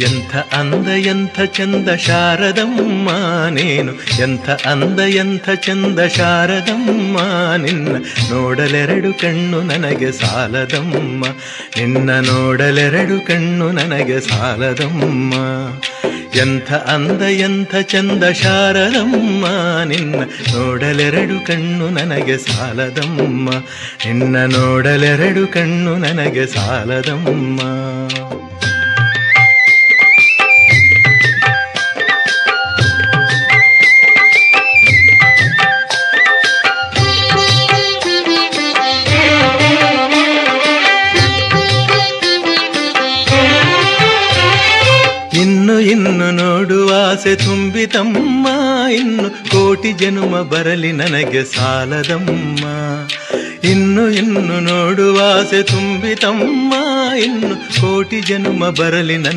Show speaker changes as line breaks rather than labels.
ಎಂಥ ಅಂದ ಎಂಥ ಚಂದ ಶಾರದಮ್ಮ ನೀನು, ಎಂಥ ಅಂದ ಎಂಥ ಚಂದ ಶಾರದಮ್ಮ ನಿನ್ನ ನೋಡಲೆರಡು ಕಣ್ಣು ನನಗೆ ಸಾಲದಮ್ಮ, ನಿನ್ನ ನೋಡಲೆರಡು ಕಣ್ಣು ನನಗೆ ಸಾಲದಮ್ಮ. ಎಂಥ ಅಂದ ಎಂಥ ಚಂದ ಶಾರದಮ್ಮ ನಿನ್ನ ನೋಡಲೆರಡು ಕಣ್ಣು ನನಗೆ ಸಾಲದಮ್ಮ, ನಿನ್ನ ನೋಡಲೆರಡು ಕಣ್ಣು ನನಗೆ ಸಾಲದಮ್ಮ. ಇನ್ನು ಇನ್ನು ನೋಡುವ ಆಸೆ ತುಂಬಿತಮ್ಮ, ಇನ್ನು ಕೋಟಿ ಜನುಮ ಬರಲಿ ನನಗೆ ಸಾಲದಮ್ಮ. ಇನ್ನು ಇನ್ನು ನೋಡುವ ಆಸೆ ತುಂಬಿತಮ್ಮ, ಇನ್ನು ಕೋಟಿ ಜನುಮ ಬರಲಿ ನನಗೆ